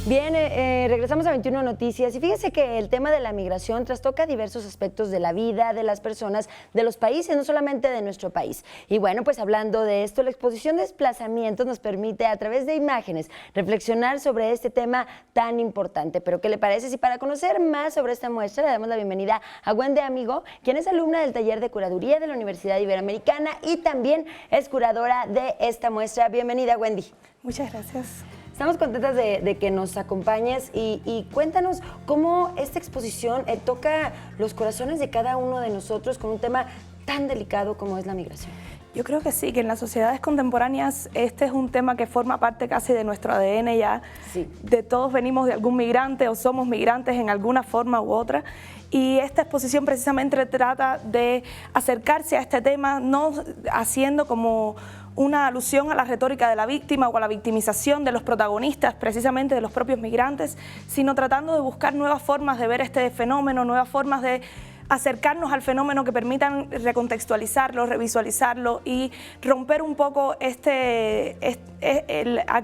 Bien, regresamos a 21 Noticias y fíjense que el tema de la migración trastoca diversos aspectos de la vida de las personas, de los países, no solamente de nuestro país. Y bueno, pues hablando de esto, la exposición de desplazamientos nos permite a través de imágenes reflexionar sobre este tema tan importante. Pero ¿qué le parece si para conocer más sobre esta muestra le damos la bienvenida a Wendy Amigo, quien es alumna del taller de curaduría de la Universidad Iberoamericana y también es curadora de esta muestra? Bienvenida, Wendy. Muchas gracias. Estamos contentas de que nos acompañes y cuéntanos cómo esta exposición toca los corazones de cada uno de nosotros con un tema tan delicado como es la migración. Yo creo que sí, que en las sociedades contemporáneas este es un tema que forma parte casi de nuestro ADN ya. Sí. De todos venimos de algún migrante o somos migrantes en alguna forma u otra. Y esta exposición precisamente trata de acercarse a este tema, no haciendo como una alusión a la retórica de la víctima o a la victimización de los protagonistas, precisamente de los propios migrantes, sino tratando de buscar nuevas formas de ver este fenómeno, nuevas formas de acercarnos al fenómeno que permitan recontextualizarlo, revisualizarlo y romper un poco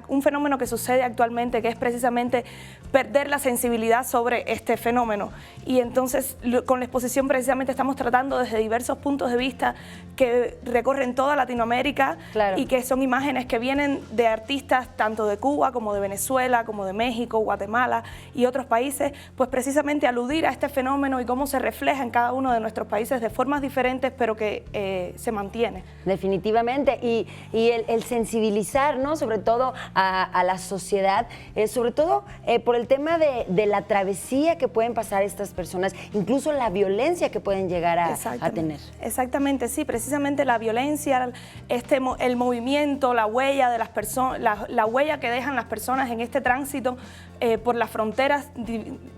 un fenómeno que sucede actualmente, que es precisamente perder la sensibilidad sobre este fenómeno. Y entonces con la exposición precisamente estamos tratando desde diversos puntos de vista que recorren toda Latinoamérica. Claro. Y que son imágenes que vienen de artistas tanto de Cuba como de Venezuela, como de México, Guatemala y otros países, pues precisamente aludir a este fenómeno y cómo se refleja en cada uno de nuestros países de formas diferentes, pero que se mantiene. Definitivamente, y el sensibilizar, ¿no? Sobre todo a la sociedad, sobre todo por el tema de la travesía que pueden pasar estas personas, incluso la violencia que pueden llegar a tener. Exactamente, sí, precisamente la violencia, el movimiento, la huella de las personas, la huella que dejan las personas en este tránsito por las fronteras,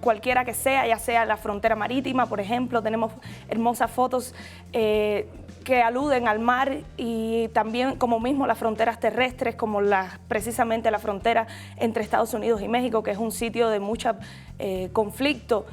cualquiera que sea, ya sea la frontera marítima, por ejemplo, tenemos hermosas fotos que aluden al mar, y también como mismo las fronteras terrestres, como precisamente la frontera entre Estados Unidos y México, que es un sitio de mucho conflicto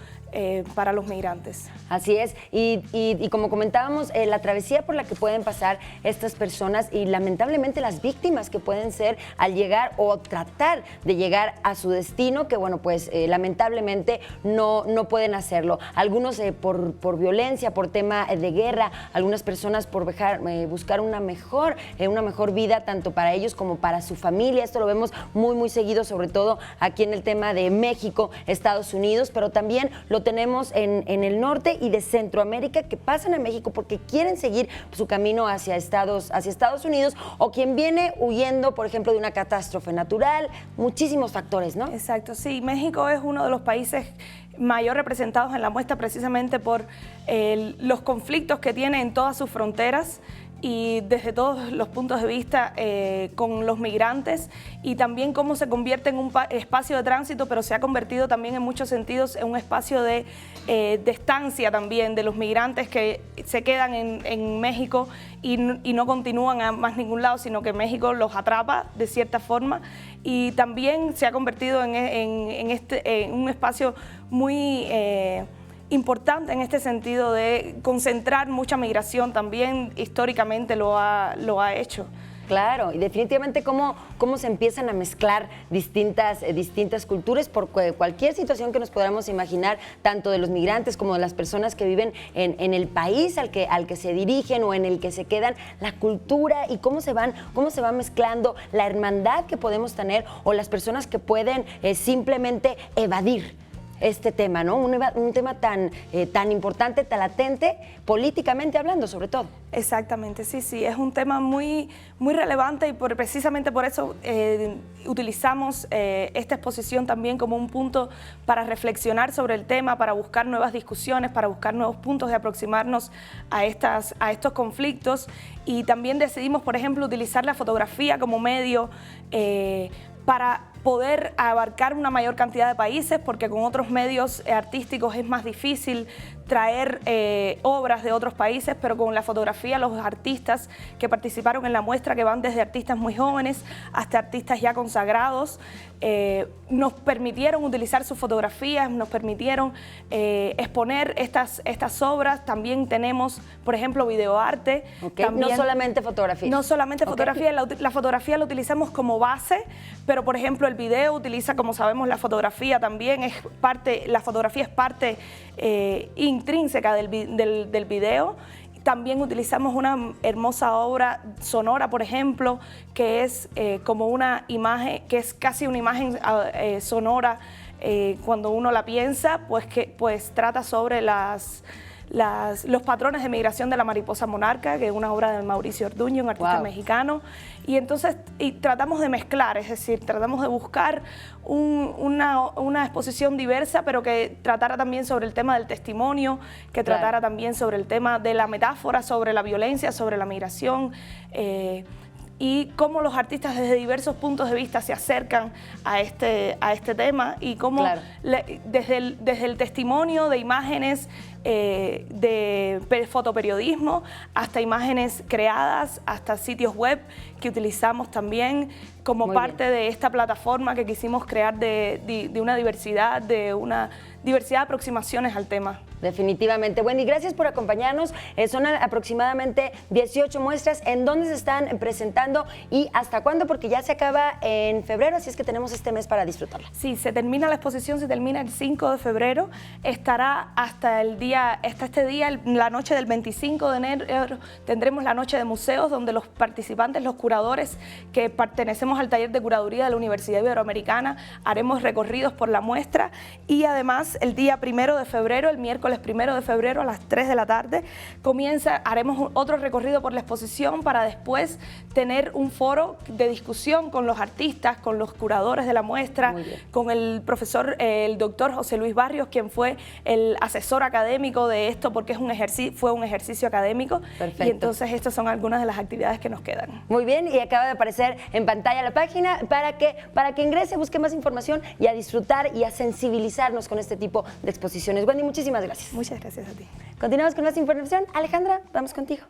para los migrantes. Así es, y como comentábamos, la travesía por la que pueden pasar estas personas y lamentablemente las víctimas que pueden ser al llegar o tratar de llegar a su destino, que bueno, pues lamentablemente no pueden hacerlo. Algunos por violencia, por tema de guerra, algunas personas por buscar una mejor vida tanto para ellos como para su familia. Esto lo vemos muy seguido, sobre todo aquí en el tema de México, Estados Unidos, pero también lo tenemos en el norte y de Centroamérica, que pasan a México porque quieren seguir su camino hacia Estados Unidos, o quien viene huyendo, por ejemplo, de una catástrofe natural, muchísimos factores, ¿no? Exacto, sí, México es uno de los países mayor representados en la muestra precisamente por los conflictos que tiene en todas sus fronteras y desde todos los puntos de vista con los migrantes, y también cómo se convierte en un espacio de tránsito, pero se ha convertido también en muchos sentidos en un espacio de estancia también de los migrantes que se quedan en México y no continúan a más ningún lado, sino que México los atrapa de cierta forma, y también se ha convertido en un espacio muy importante en este sentido de concentrar mucha migración. También históricamente lo ha hecho. Claro, y definitivamente cómo se empiezan a mezclar distintas culturas por cualquier situación que nos podamos imaginar, tanto de los migrantes como de las personas que viven en el país al que se dirigen o en el que se quedan, la cultura y cómo se van mezclando, la hermandad que podemos tener, o las personas que pueden simplemente evadir este tema, ¿no? Un tema tan importante, tan latente, políticamente hablando, sobre todo. Exactamente, sí, es un tema muy relevante, y precisamente por eso utilizamos esta exposición también como un punto para reflexionar sobre el tema, para buscar nuevas discusiones, para buscar nuevos puntos de aproximarnos a estos conflictos, y también decidimos, por ejemplo, utilizar la fotografía como medio para poder abarcar una mayor cantidad de países, porque con otros medios artísticos es más difícil traer obras de otros países, pero con la fotografía los artistas que participaron en la muestra, que van desde artistas muy jóvenes hasta artistas ya consagrados, nos permitieron utilizar sus fotografías, nos permitieron exponer estas obras. También tenemos, por ejemplo, videoarte. También, no solamente fotografía. No solamente fotografía, la fotografía la utilizamos como base, pero por ejemplo el video utiliza, como sabemos, la fotografía también es parte, la fotografía es parte intrínseca del video. También utilizamos una hermosa obra sonora, por ejemplo, que es como una imagen, que es casi una imagen sonora cuando uno la piensa, pues trata sobre los patrones de migración de la mariposa monarca, que es una obra de Mauricio Orduño, un artista mexicano. Y entonces tratamos de mezclar, es decir, tratamos de buscar una exposición diversa, pero que tratara también sobre el tema del testimonio, que tratara también sobre el tema de la metáfora, sobre la violencia, sobre la migración. Y cómo los artistas desde diversos puntos de vista se acercan a este tema y cómo desde el testimonio de imágenes de fotoperiodismo hasta imágenes creadas, hasta sitios web que utilizamos también como parte de esta plataforma que quisimos crear de una diversidad de aproximaciones al tema. Definitivamente. Wendy, gracias por acompañarnos. Son aproximadamente 18 muestras. ¿En dónde se están presentando y hasta cuándo? Porque ya se acaba en febrero, así es que tenemos este mes para disfrutarla. Sí, la exposición se termina el 5 de febrero. Estará hasta este día, la noche del 25 de enero, tendremos la noche de museos, donde los participantes, los curadores que pertenecemos al taller de curaduría de la Universidad Iberoamericana, haremos recorridos por la muestra. Y además, el día 1 de febrero, el miércoles 1 de febrero a las 3 de la tarde, haremos otro recorrido por la exposición para después tener un foro de discusión con los artistas, con los curadores de la muestra, con el profesor, el doctor José Luis Barrios, quien fue el asesor académico de esto, porque fue un ejercicio académico. Perfecto. Y entonces estas son algunas de las actividades que nos quedan. Muy bien, y acaba de aparecer en pantalla la página para que ingrese, busque más información y a disfrutar y a sensibilizarnos con este tipo de exposiciones. Wendy, muchísimas gracias. Muchas gracias a ti. Continuamos con más información. Alejandra, vamos contigo.